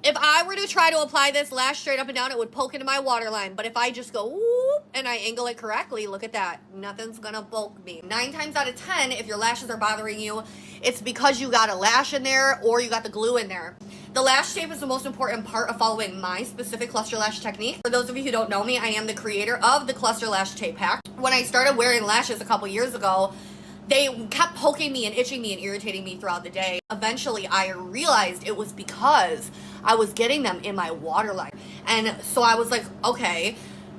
If I were to try to apply this lash straight up and down, it would poke into my waterline. But if I just go whoop and I angle it correctly, look at that. Nothing's gonna poke me. 9 times out of 10, if your lashes are bothering you, it's because you got a lash in there or you got the glue in there. The lash tape is the most important part of following my specific cluster lash technique. For those of you who don't know me, I am the creator of the cluster lash tape hack. When I started wearing lashes a couple years ago, they kept poking me and itching me and irritating me throughout the day. Eventually, I realized it was because I was getting them in my waterline. And so I was like, okay,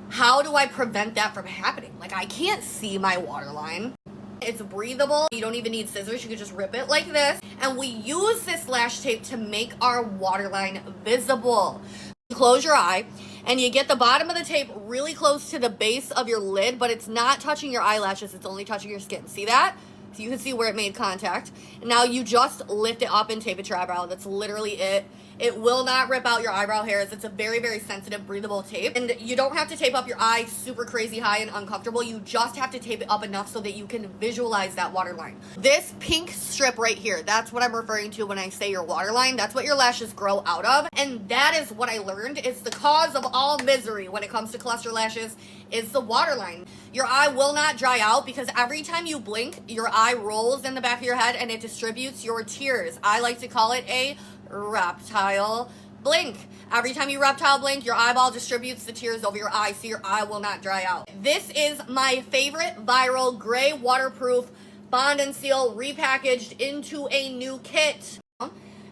how do I prevent that from happening? Like, I can't see my waterline. It's breathable. You don't even need scissors. You can just rip it like this. And we use this lash tape to make our waterline visible. You close your eye and you get the bottom of the tape really close to the base of your lid, but it's not touching your eyelashes. It's only touching your skin. See that? So you can see where it made contact. And now you just lift it up and tape it to your eyebrow. That's literally it. It will not rip out your eyebrow hairs. It's a very, very sensitive, breathable tape. And you don't have to tape up your eye super crazy high and uncomfortable. You just have to tape it up enough so that you can visualize that waterline. This pink strip right here, that's what I'm referring to when I say your waterline. That's what your lashes grow out of. And that is what I learned. It's the cause of all misery when it comes to cluster lashes is the waterline. Your eye will not dry out because every time you blink, your eye rolls in the back of your head and it distributes your tears. I like to call it a reptile blink. Every time you reptile blink, your eyeball distributes the tears over your eye so your eye will not dry out. This is my favorite viral gray waterproof bond and seal repackaged into a new kit.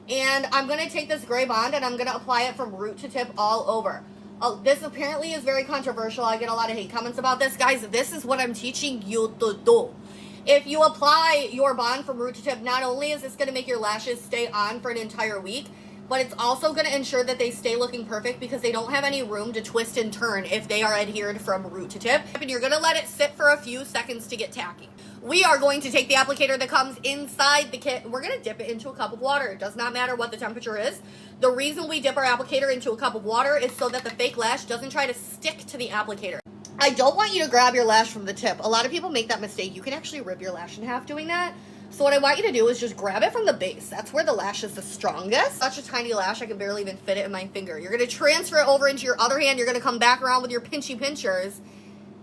And I'm going to take this gray bond and I'm going to apply it from root to tip all over. Oh, this apparently is very controversial. I get a lot of hate comments about this. Guys, this is what I'm teaching you to do. If you apply your bond from root to tip, not only is this going to make your lashes stay on for an entire week, but it's also going to ensure that they stay looking perfect because they don't have any room to twist and turn if they are adhered from root to tip. And you're going to let it sit for a few seconds to get tacky. We are going to take the applicator that comes inside the kit. We're going to dip it into a cup of water. It does not matter what the temperature is. The reason we dip our applicator into a cup of water is so that the fake lash doesn't try to stick to the applicator. I don't want you to grab your lash from the tip. A lot of people make that mistake. You can actually rip your lash in half doing that. So what I want you to do is just grab it from the base. That's where the lash is the strongest. Such a tiny lash, I can barely even fit it in my finger. You're going to transfer it over into your other hand. You're going to come back around with your pinchy pinchers.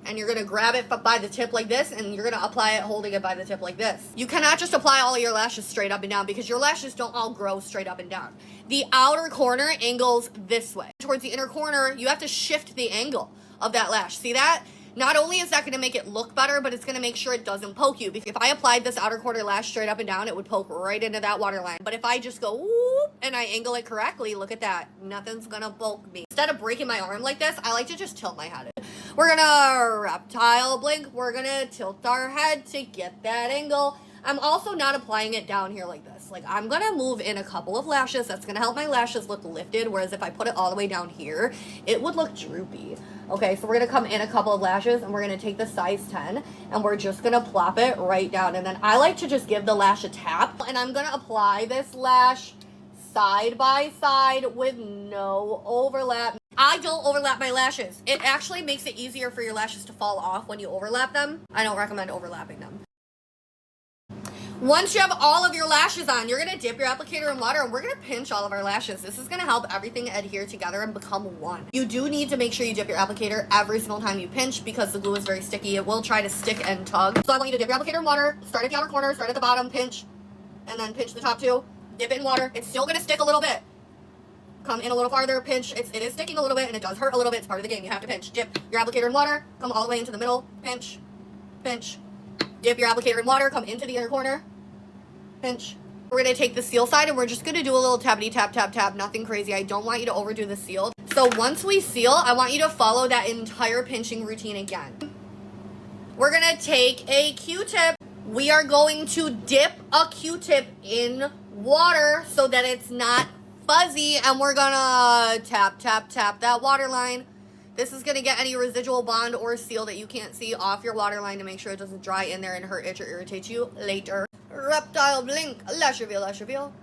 And you're going to grab it by the tip like this, and you're going to apply it holding it by the tip like this. You cannot just apply all of your lashes straight up and down because your lashes don't all grow straight up and down. The outer corner angles this way. Towards the inner corner, you have to shift the angle of that lash. See that? Not only is that going to make it look better, but it's going to make sure it doesn't poke you. Because if I applied this outer corner lash straight up and down, it would poke right into that waterline. But if I just go whoop and I angle it correctly, look at that. Nothing's going to poke me. Instead of breaking my arm like this, I like to just tilt my head. We're going to reptile blink. We're going to tilt our head to get that angle. I'm also not applying it down here like this. Like, I'm going to move in a couple of lashes. That's going to help my lashes look lifted. Whereas if I put it all the way down here, it would look droopy. Okay, so we're going to come in a couple of lashes and we're going to take the size 10 and we're just going to plop it right down. And then I like to just give the lash a tap. And I'm going to apply this lash side by side with no overlap. I don't overlap my lashes. It actually makes it easier for your lashes to fall off when you overlap them. I don't recommend overlapping them. Once you have all of your lashes on, you're going to dip your applicator in water and we're going to pinch all of our lashes. This is going to help everything adhere together and become one. You do need to make sure you dip your applicator every single time you pinch because the glue is very sticky. It will try to stick and tug. So I want you to dip your applicator in water, start at the outer corner, start at the bottom, pinch, and then pinch the top two. Dip it in water. It's still going to stick a little bit. Come in a little farther, pinch. It is sticking a little bit and it does hurt a little bit. It's part of the game. You have to pinch. Dip your applicator in water, come all the way into the middle, pinch, pinch. Dip your applicator in water, come into the inner corner, pinch. We're going to take the seal side and we're just going to do a little tappity tap tap tap, nothing crazy. I don't want you to overdo the seal. So once we seal, I want you to follow that entire pinching routine again. We're going to take a Q-tip. We are going to dip a Q-tip in water so that it's not fuzzy and we're going to tap tap tap that waterline. This is going to get any residual bond or seal that you can't see off your waterline to make sure it doesn't dry in there and hurt, itch, or irritate you later. Reptile blink, lash reveal, lash reveal.